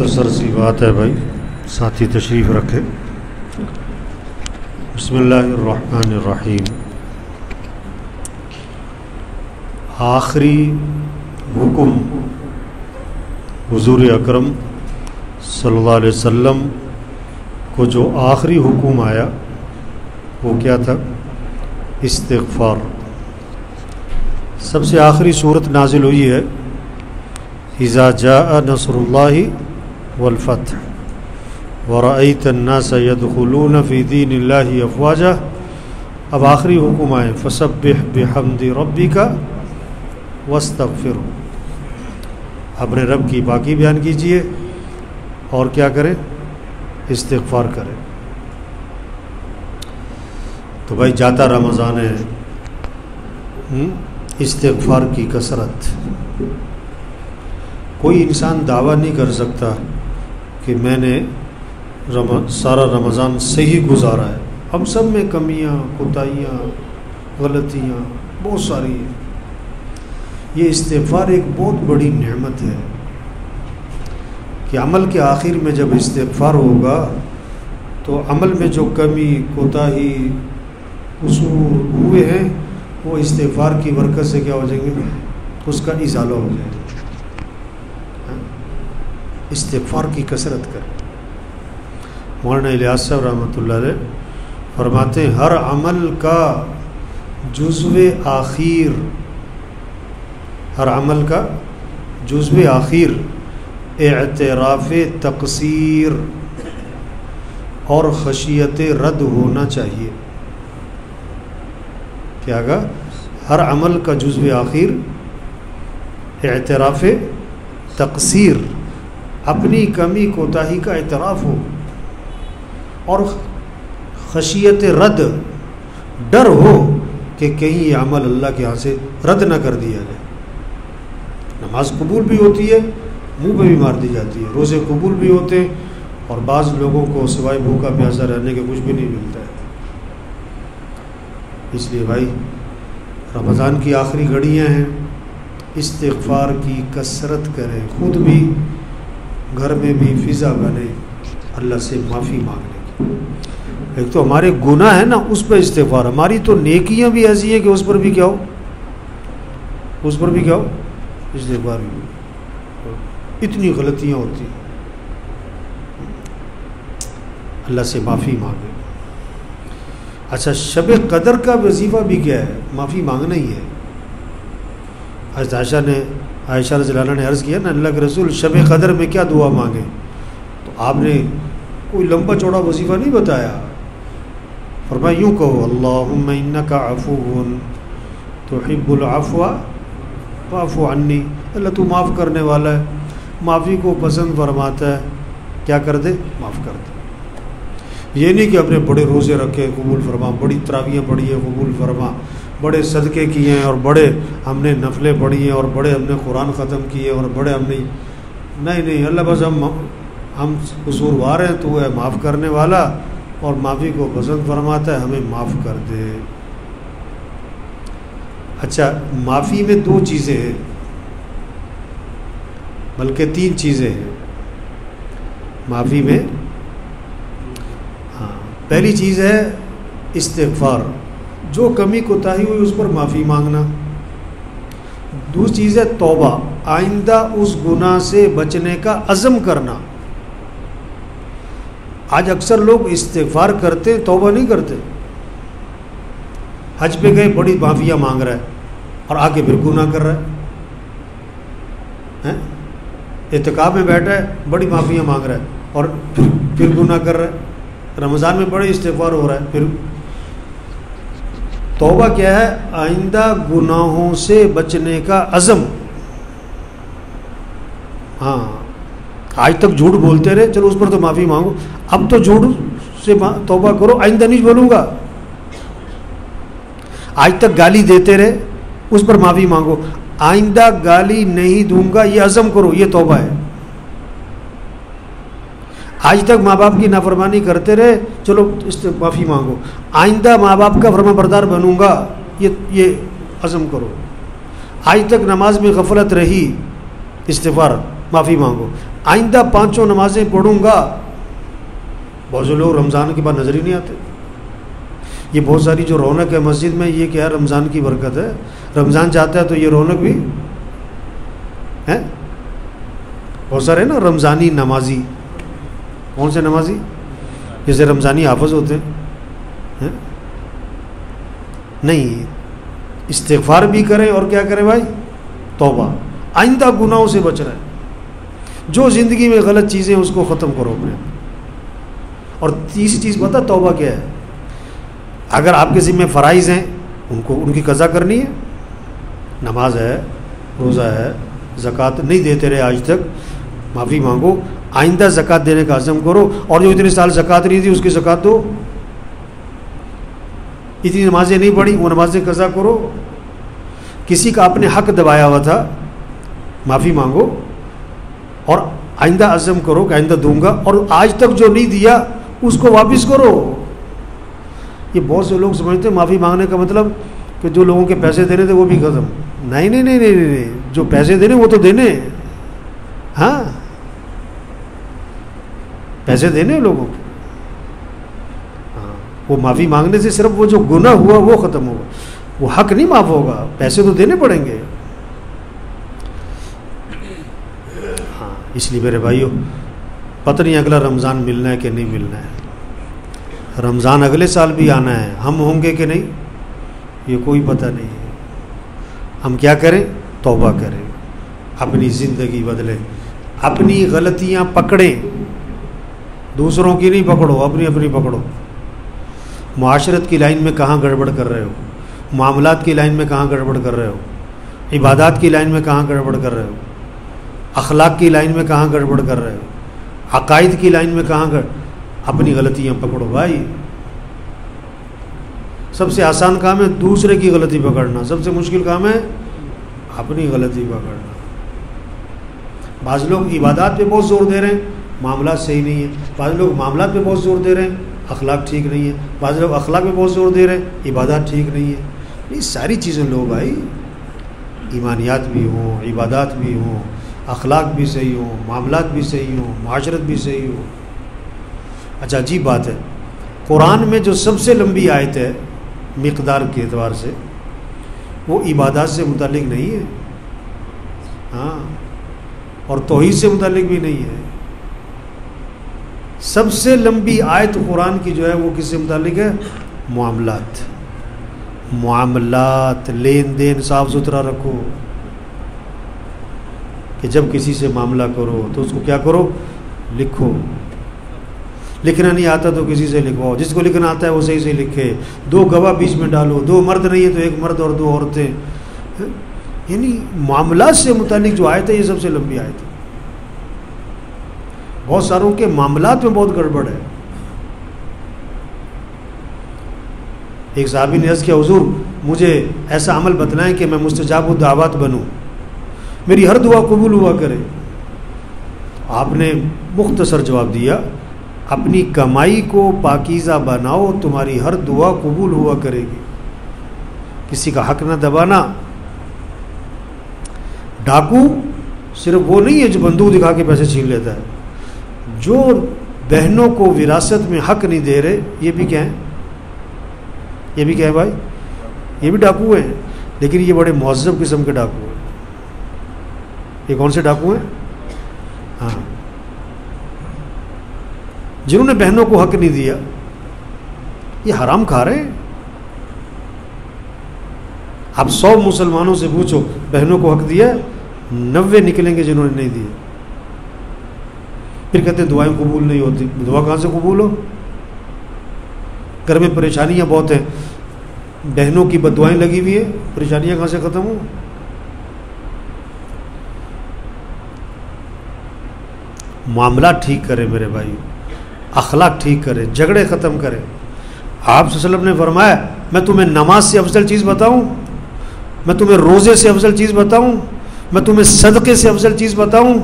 مختصر سی بات ہے بھائی، ساتھی تشریف رکھے۔ بسم اللہ الرحمن الرحیم۔ آخری حکم حضور اکرم صلی اللہ علیہ وسلم کو جو آخری حکم آیا وہ کیا تھا؟ استغفار۔ سب سے آخری صورت نازل ہوئی ہے اذا جاء نصر اللہ والفتح ورأیت الناس يدخلون فی دین اللہ افواجا۔ اب آخری حکم آئے فسبح بحمد ربک واستغفرہ، اپنے رب کی پاکی بیان کیجئے اور کیا کریں؟ استغفار کریں۔ تو بھائی جاتا رمضان ہے، استغفار کی کثرت۔ کوئی انسان دعویٰ نہیں کر سکتا کہ میں نے سارا رمضان صحیح گزارا ہے۔ ہم سب میں کمیاں، کوتاہیاں، غلطیاں بہت ساری ہیں۔ یہ استغفار ایک بہت بڑی نعمت ہے کہ عمل کے آخر میں جب استغفار ہوگا تو عمل میں جو کمی، کوتاہی، قصور ہوئے ہیں وہ استغفار کی برکت سے کیا ہو جائیں گے؟ اس کا ازالہ ہو جائے گا۔ استغفار کی کثرت کریں۔ مولانا الیاس صاحب رحمۃ اللہ علیہ فرماتے ہیں ہر عمل کا جزو آخر، ہر عمل کا جزو آخر اعتراف تقصیر اور خشیت رد ہونا چاہیے۔ کیا کہا؟ ہر عمل کا جزو آخر اعتراف تقصیر، اپنی کمی کوتاہی کا اعتراف ہو، اور خشیت رد، ڈر ہو کہ کہیں یہ عمل اللہ کے ہاں سے رد نہ کر دیا جائے۔ نماز قبول بھی ہوتی ہے، منہ پہ بھی مار دی جاتی ہے، روزے قبول بھی ہوتے ہیں، اور بعض لوگوں کو سوائے بھوکا پیاسا رہنے کے کچھ بھی نہیں ملتا ہے۔ اس لیے بھائی رمضان کی آخری گھڑیاں ہیں، استغفار کی کثرت کریں، خود بھی گھر میں بھی فضا بنے اللہ سے معافی مانگنے کی۔ ایک تو ہمارے گناہ ہے نا، اس پہ استغفار، ہماری تو نیکیاں بھی ایسی ہیں کہ اس پر بھی کیا ہو، اس پر بھی کیا ہو، استغفار بھی ہو۔ اتنی غلطیاں ہوتی ہیں، اللہ سے معافی مانگے۔ اچھا، شب قدر کا وظیفہ بھی کیا ہے؟ معافی مانگنا ہی ہے۔ حضرت عائشہ رضی اللہ عنہ نے عرض کیا نا اللہ کے رسول شب قدر میں کیا دعا مانگے؟ تو آپ نے کوئی لمبا چوڑا وظیفہ نہیں بتایا، فرمایا یوں کہو اللہم انک عفو تحب العفو فاعف عنی، اللہ تو معاف کرنے والا ہے، معافی کو پسند فرماتا ہے، کیا کر دے؟ معاف کر دے۔ یہ نہیں کہ اپنے بڑے روزے رکھے قبول فرما، بڑی تراویحیں پڑھی ہیں قبول فرما، بڑے صدقے کیے ہیں اور بڑے ہم نے نفلیں پڑھی ہیں اور بڑے ہم نے قرآن ختم کیے اور بڑے ہم نے، نہیں، اللہ بس ہم قصوروار ہیں، تو ہے معاف کرنے والا اور معافی کو پسند فرماتا ہے، ہمیں معاف کر دے۔ اچھا، معافی میں دو چیزیں ہیں، بلکہ تین چیزیں ہیں معافی میں۔ پہلی چیز ہے استغفار، جو کمی کوتاہی ہوئی اس پر معافی مانگنا۔ دوسری چیز ہے توبہ، آئندہ اس گناہ سے بچنے کا عزم کرنا۔ آج اکثر لوگ استغفار کرتے، توبہ نہیں کرتے۔ حج پہ گئے، بڑی معافیاں مانگ رہا ہے اور آگے پھر گناہ کر رہا ہے۔ اعتکاف میں بیٹھا ہے، بڑی معافیاں مانگ رہا ہے اور پھر گناہ کر رہا ہے۔ رمضان میں بڑے استغفار ہو رہا ہے، پھر توبہ کیا ہے؟ آئندہ گناہوں سے بچنے کا عزم۔ ہاں، آج تک جھوٹ بولتے رہے، چلو اس پر تو معافی مانگو، اب تو جھوٹ سے توبہ کرو، آئندہ نہیں بولوں گا۔ آج تک گالی دیتے رہے، اس پر معافی مانگو، آئندہ گالی نہیں دوں گا، یہ عزم کرو، یہ توبہ ہے۔ آج تک ماں باپ کی نافرمانی کرتے رہے، چلو اس سے معافی مانگو، آئندہ ماں باپ کا فرما بردار بنوں گا، یہ عزم کرو۔ آج تک نماز میں غفلت رہی، استغفار، معافی مانگو. آئندہ 5 نمازیں پڑھوں گا. بہت سے لوگ رمضان کے بعد نظر ہی نہیں آتے. یہ بہت ساری جو رونق ہے مسجد میں، یہ کیا ہے؟ رمضان کی برکت ہے. رمضان چاہتا ہے تو یہ رونق بھی ہے. بہت سارے نا رمضانی نمازی. کون سے نمازی؟ جیسے رمضانی حافظ ہوتے ہیں. نہیں، استغفار بھی کریں اور کیا کریں بھائی؟ توبہ. آئندہ گناہوں سے بچ رہے ہیں. جو زندگی میں غلط چیزیں اس کو ختم کرو اپنے. اور تیسری چیز پتہ توبہ کیا ہے؟ اگر آپ کے ذمہ فرائض ہیں ان کی قضا کرنی ہے. نماز ہے، روزہ ہے، زکوٰۃ نہیں دیتے رہے آج تک، معافی مانگو. آئندہ زکوٰۃ دینے کا عزم کرو. اور جو اتنے سال زکوٰۃ نہیں دی اس کی زکوٰۃ دو. اتنی نمازیں نہیں پڑھی، وہ نمازیں قضا کرو. کسی کا اپنے حق دبایا ہوا تھا، معافی مانگو. اور آئندہ عزم کرو کہ آئندہ دوں گا. اور آج تک جو نہیں دیا اس کو واپس کرو. یہ بہت سے لوگ سمجھتے ہیں معافی مانگنے کا مطلب کہ جو لوگوں کے پیسے دینے تھے وہ بھی ختم. نہیں نہیں نہیں نہیں نہیں، جو پیسے دینے وہ تو دینے. ہاں، پیسے دینے لوگوں کے. ہاں، وہ معافی مانگنے سے صرف وہ جو گناہ ہوا وہ ختم ہوگا. وہ حق نہیں معاف ہوگا، پیسے تو دینے پڑیں گے. ہاں، اس لیے میرے بھائیو، پتہ نہیں اگلا رمضان ملنا ہے کہ نہیں ملنا ہے. رمضان اگلے سال بھی آنا ہے، ہم ہوں گے کہ نہیں یہ کوئی پتہ نہیں ہے. ہم کیا کریں؟ توبہ کریں، اپنی زندگی بدلیں، اپنی غلطیاں پکڑیں. دوسروں کی نہیں پکڑو، اپنی اپنی پکڑو. معاشرت کی لائن میں کہاں گڑبڑ کر رہے ہو؟ معاملات کی لائن میں کہاں گڑبڑ کر رہے ہو؟ عبادات کی لائن میں کہاں گڑبڑ کر رہے ہو؟ اخلاق کی لائن میں کہاں گڑبڑ کر رہے ہو؟ عقائد کی لائن میں کہاں اپنی غلطیاں پکڑو بھائی. سب سے آسان کام ہے دوسرے کی غلطی پکڑنا، سب سے مشکل کام ہے اپنی غلطی پکڑنا. بعض لوگ عبادات پہ بہت زور دے رہے ہیں، معاملات صحیح نہیں ہے. بعض لوگ معاملات پہ بہت زور دے رہے ہیں، اخلاق ٹھیک نہیں ہے. بعض لوگ اخلاق پہ بہت زور دے رہے ہیں، عبادات ٹھیک نہیں ہے. یہ ساری چیزیں لو بھائی، ایمانیات بھی ہوں، عبادات بھی ہوں، اخلاق بھی صحیح ہوں، معاملات بھی صحیح ہوں، معاشرت بھی صحیح ہو. اچھا عجیب بات ہے، قرآن میں جو سب سے لمبی آیت ہے مقدار کے اعتبار سے، وہ عبادات سے متعلق نہیں ہے. ہاں، اور توحید سے متعلق بھی نہیں ہے. سب سے لمبی آیت قرآن کی جو ہے وہ کس سے متعلق ہے؟ معاملات. معاملات، لین دین صاف ستھرا رکھو. کہ جب کسی سے معاملہ کرو تو اس کو کیا کرو؟ لکھو. لکھنا نہیں آتا تو کسی سے لکھواؤ، جس کو لکھنا آتا ہے وہ صحیح سے لکھے. 2 گواہ بیچ میں ڈالو، 2 مرد نہیں ہے تو 1 مرد اور 2 عورتیں. یعنی معاملات سے متعلق جو آیت ہے یہ سب سے لمبی آیت ہے. بہت ساروں کے معاملات میں بہت گڑبڑ ہے. ایک صحابی نے عرض کیا، حضور مجھے ایسا عمل بتلائیں کہ میں مستجاب الدعوات بنوں، میری ہر دعا قبول ہوا کرے. آپ نے مختصر جواب دیا، اپنی کمائی کو پاکیزہ بناؤ، تمہاری ہر دعا قبول ہوا کرے گی. کسی کا حق نہ دبانا. ڈاکو صرف وہ نہیں ہے جو بندوق دکھا کے پیسے چھین لیتا ہے. جو بہنوں کو وراثت میں حق نہیں دے رہے، یہ بھی کیا ہے؟ یہ بھی کیا ہے بھائی؟ یہ بھی ڈاکو ہیں، لیکن یہ بڑے مہذب قسم کے ڈاکو ہیں. یہ کون سے ڈاکو ہیں؟ ہاں، جنہوں نے بہنوں کو حق نہیں دیا. یہ حرام کھا رہے ہیں. آپ 100 مسلمانوں سے پوچھو بہنوں کو حق دیا، 90 نکلیں گے جنہوں نے نہیں دیا. پھر کہتے ہیں دعائیں قبول نہیں ہوتی. دعا کہاں سے قبول ہو؟ گھر میں پریشانیاں بہت ہیں، بہنوں کی بددعائیں لگی ہوئی ہیں، پریشانیاں کہاں سے ختم ہوں؟ معاملات ٹھیک کریں میرے بھائی، اخلاق ٹھیک کریں، جھگڑے ختم کریں. آپ صلی اللہ علیہ وسلم نے فرمایا، میں تمہیں نماز سے افضل چیز بتاؤں، میں تمہیں روزے سے افضل چیز بتاؤں، میں تمہیں صدقے سے افضل چیز بتاؤں.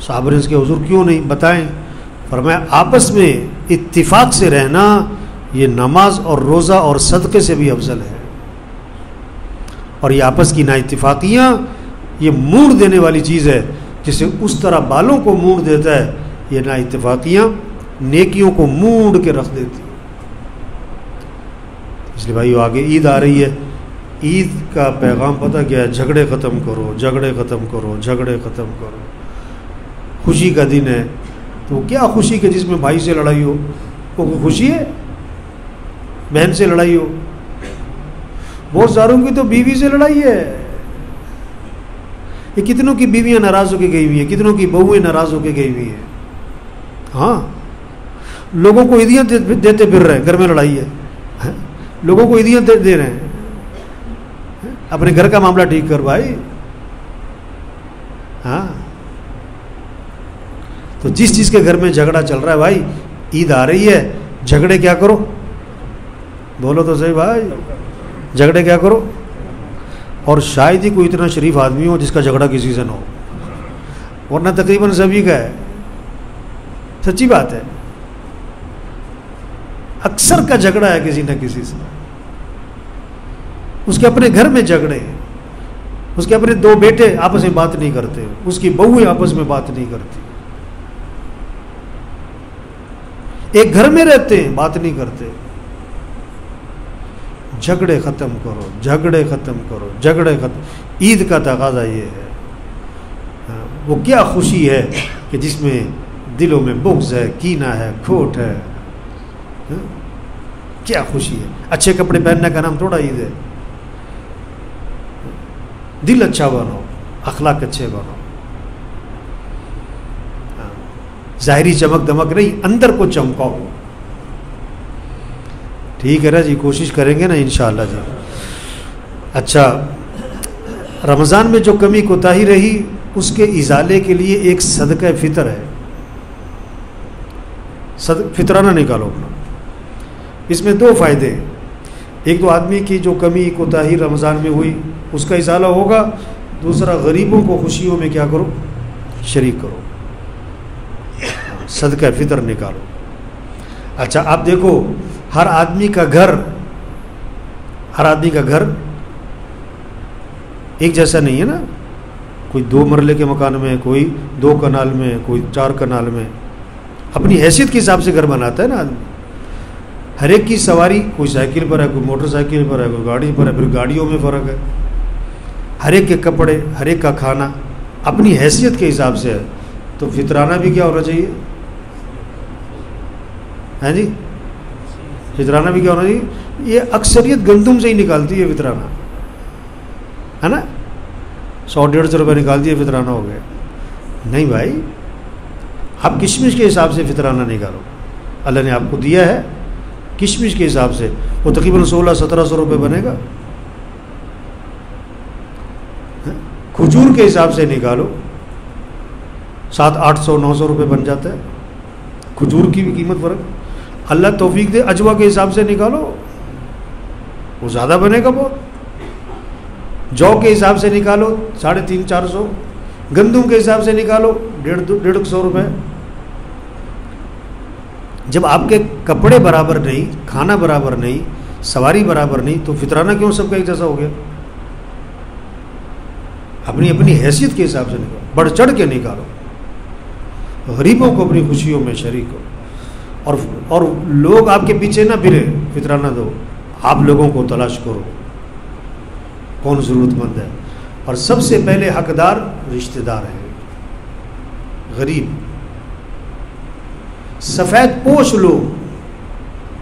صحابہ نے اس کے حضور کیوں نہیں بتائیں؟ فرمایا آپس میں اتفاق سے رہنا یہ نماز اور روزہ اور صدقے سے بھی افضل ہے. اور یہ آپس کی نا اتفاقیاں یہ موڑ دینے والی چیز ہے. جسے اس طرح بالوں کو موڑ دیتا ہے، یہ نا اتفاقیاں نیکیوں کو موڑ کے رکھ دیتی ہیں۔ اس لیے بھائیو آگے عید آ رہی ہے، عید کا پیغام پتہ کیا ہے؟ جھگڑے ختم کرو، جھگڑے ختم کرو، جھگڑے ختم کرو۔ خوشی کا دن ہے، تو کیا خوشی کہ جس میں بھائی سے لڑائی ہو؟ وہ کوئی خوشی ہے؟ بہن سے لڑائی ہو؟ بہت ساروں کی تو بیوی سے لڑائی ہے۔ یہ کتنوں کی بیویاں ناراض ہو کے گئی ہوئی ہیں، کتنوں کی بہویں ناراض ہو کے گئی ہوئی ہیں۔ ہاں، لوگوں کو عیدیاں دیتے پھر رہے ہیں، گھر میں لڑائی ہے، لوگوں کو عیدیاں دے رہے ہیں۔ اپنے گھر کا معاملہ ٹھیک کر بھائی۔ ہاں، تو جس چیز کے گھر میں جھگڑا چل رہا ہے بھائی، عید آ رہی ہے، جھگڑے کیا کرو؟ بولو تو صحیح بھائی، جھگڑے کیا کرو؟ اور شاید ہی کوئی اتنا شریف آدمی ہو جس کا جھگڑا کسی سے نہ ہو، ورنہ تقریباً سبھی کا ہے۔ سچی بات ہے، اکثر کا جھگڑا ہے کسی نہ کسی سے۔ اس کے اپنے گھر میں جھگڑے، اس کے اپنے دو بیٹے آپس میں بات نہیں کرتے، اس کی بہویں آپس میں بات نہیں کرتی، ایک گھر میں رہتے ہیں بات نہیں کرتے۔ جھگڑے ختم کرو، جھگڑے ختم کرو، جھگڑے ختم۔ عید کا تقاضا یہ ہے۔ وہ کیا خوشی ہے کہ جس میں دلوں میں بغض ہے، کینہ ہے، کھوٹ ہے۔ کیا خوشی ہے۔ اچھے کپڑے پہننے کا نام تھوڑا عید ہے۔ دل اچھا بنو، اخلاق اچھے بنو، ظاہری چمک دمک نہیں، اندر کو چمکاؤ۔ ٹھیک ہے نا جی، کوشش کریں گے نا انشاءاللہ جی۔ اچھا، رمضان میں جو کمی کوتاہی رہی اس کے ازالے کے لیے ایک صدقہ فطر ہے۔ فطرانہ نکالو اپنا۔ اس میں دو فائدے ہیں، ایک تو آدمی کی جو کمی کوتاہی رمضان میں ہوئی اس کا ازالہ ہوگا، دوسرا غریبوں کو خوشیوں میں کیا کرو؟ شریک کرو، صدقہ فطر نکالو۔ اچھا آپ دیکھو، ہر آدمی کا گھر ایک جیسا نہیں ہے نا۔ کوئی 2 مرلے کے مکان میں، کوئی 2 کنال میں، کوئی 4 کنال میں، اپنی حیثیت کے حساب سے گھر بناتا ہے نا آدمی۔ ہر ایک کی سواری، کوئی سائیکل پر ہے، کوئی موٹر سائیکل پر ہے، کوئی گاڑی پر ہے، پھر گاڑیوں میں فرق ہے۔ ہر ایک کے کپڑے، ہر ایک کا کھانا اپنی حیثیت کے حساب سے ہے۔ تو فطرانہ بھی کیا ہونا چاہیے؟ ہے جی، فطرانہ بھی کیا ہونا چاہیے؟ یہ اکثریت گندم سے ہی نکالتی ہے فطرانہ، ہے نا۔ 100-150 روپے نکال دیے فطرانہ ہو گئے۔ نہیں بھائی، آپ کشمش کے حساب سے فطرانہ نکالو۔ اللہ نے آپ کو دیا ہے کشمش کے حساب سے، وہ تقریباً 1600-1700 روپے بنے گا۔ کھجور کے حساب سے نکالو، 700-800-900 روپے بن جاتا ہے۔ کھجور کی بھی قیمت فرق، اللہ توفیق دے اجوا کے حساب سے نکالو، وہ زیادہ بنے گا بہت۔ جو کے حساب سے نکالو 350-400، گندم کے حساب سے نکالو 150 روپے۔ جب آپ کے کپڑے برابر نہیں، کھانا برابر نہیں، سواری برابر نہیں، تو فطرانہ کیوں سب کا ایک جیسا ہو گیا؟ اپنی اپنی حیثیت کے حساب سے نکالو، بڑھ چڑھ کے نکالو، غریبوں کو اپنی خوشیوں میں شریک ہو، اور لوگ آپ کے پیچھے نہ پھرے فطرانہ دو، آپ لوگوں کو تلاش کرو کون ضرورت مند ہے، اور سب سے پہلے حقدار رشتہ دار ہے، غریب، سفید پوش لوگ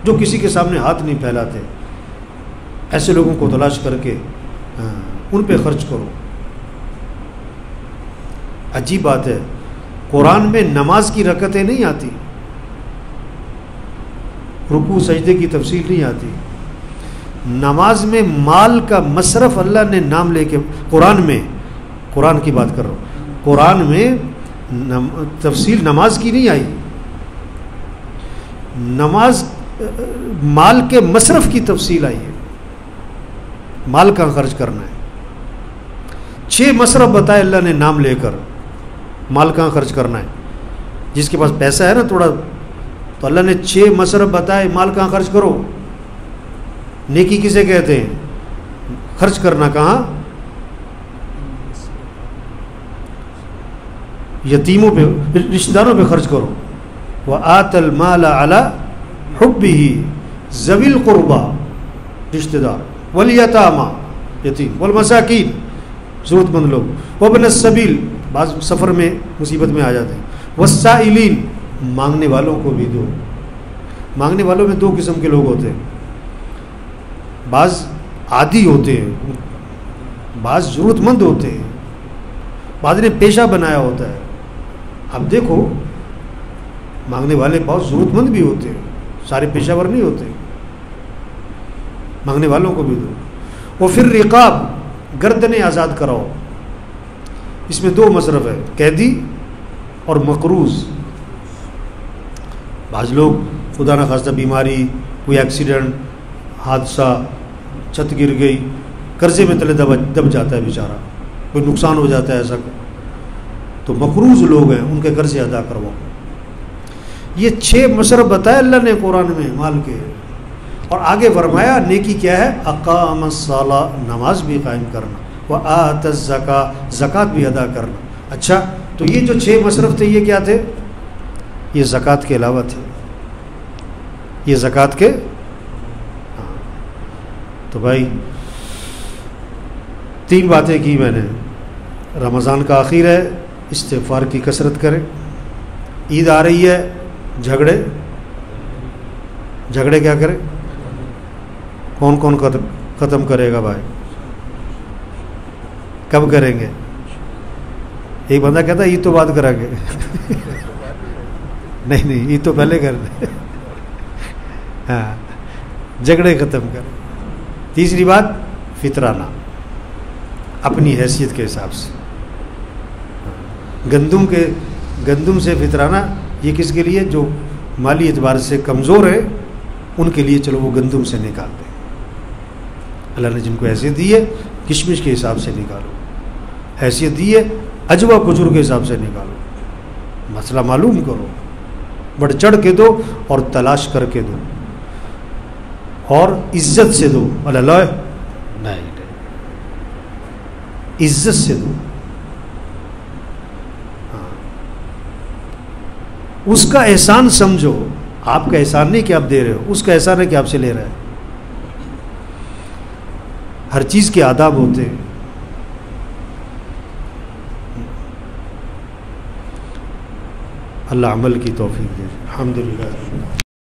جو کسی کے سامنے ہاتھ نہیں پھیلاتے، ایسے لوگوں کو تلاش کر کے ان پہ خرچ کرو۔ عجیب بات ہے، قرآن میں نماز کی رکعتیں نہیں آتی، رکوع سجدے کی تفصیل نہیں آتی۔ نماز میں مال کا مصرف اللہ نے نام لے کے، قرآن کی بات کر رہا ہوں، قرآن میں تفصیل نماز کی نہیں آئی، نماز مال کے مصرف کی تفصیل آئی ہے، مال کا خرچ کرنا ہے۔ 6 مصرف بتائے اللہ نے نام لے کر، مال کہاں خرچ کرنا ہے۔ جس کے پاس پیسہ ہے نا تھوڑا، تو اللہ نے 6 مصرف بتائے، مال کہاں خرچ کرو۔ نیکی کسے کہتے ہیں؟ خرچ کرنا کہاں؟ یتیموں پہ رشتہ داروں پہ خرچ کرو. وآت المال علی حبہ ذوی القربى رشتہ دار والیتامى یتیم والمساکین ضرورت مند لوگ وابن السبیل بعض سفر میں مصیبت میں آ جاتے ہیں والسائلین مانگنے والوں کو بھی دو. مانگنے والوں میں 2 قسم کے لوگ ہوتے ہیں. بعض عادی ہوتے ہیں, بعض ضرورت مند ہوتے ہیں, بعض نے پیشہ بنایا ہوتا ہے. اب دیکھو مانگنے والے بہت ضرورت مند بھی ہوتے ہیں, سارے پیشہ ور نہیں ہوتے. مانگنے والوں کو بھی دو. وہ پھر رقاب گردنیں آزاد کراؤ. اس میں 2 مصرف ہے, قیدی اور مقروض. بعض لوگ خدا نہ خواستہ بیماری, کوئی ایکسیڈنٹ, حادثہ, چھت گر گئی, قرضے میں تلے دب جاتا ہے بیچارہ, کوئی نقصان ہو جاتا ہے ایسا, تو مقروض لوگ ہیں, ان کے قرضے ادا کرواؤ. یہ 6 مصرف بتایا اللہ نے قرآن میں مال کے, اور آگے فرمایا نیکی کیا ہے, اقام الصلاۃ نماز بھی قائم کرنا, وآت الزکاۃ زکوٰۃ بھی ادا کرنا. اچھا تو یہ جو 6 مصرف تھے یہ کیا تھے؟ یہ زکوٰۃ کے علاوہ تھے, یہ زکوٰۃ کے. تو بھائی 3 باتیں کی میں نے. رمضان کا آخر ہے, استغفار کی کثرت کریں. عید آ رہی ہے, جھگڑے کیا کریں؟ کون کون ختم کرے گا بھائی؟ کب کریں گے؟ ایک بندہ کہتا ہے عید تو بعد کریں گے. نہیں عید تو پہلے کر دیں. ہاں جھگڑے ختم کر. تیسری بات فطرانہ, اپنی حیثیت کے حساب سے. گندم سے فطرانہ یہ کس کے لیے؟ جو مالی اعتبار سے کمزور ہے ان کے لیے چلو وہ گندم سے نکال دیں. اللہ نے جن کو حیثیت دی ہے کشمش کے حساب سے نکالو, حیثیت دی ہے اجوا کھجور کے حساب سے نکالو. مسئلہ معلوم کرو, بڑھ چڑھ کے دو اور تلاش کر کے دو, اور عزت سے دو. اللہ نہیں, عزت سے دو. اس کا احسان سمجھو, آپ کا احسان نہیں کہ آپ دے رہے ہو, اس کا احسان ہے کہ آپ سے لے رہا ہے. ہر چیز کے آداب ہوتے ہیں. اللہ عمل کی توفیق دے. الحمدللہ.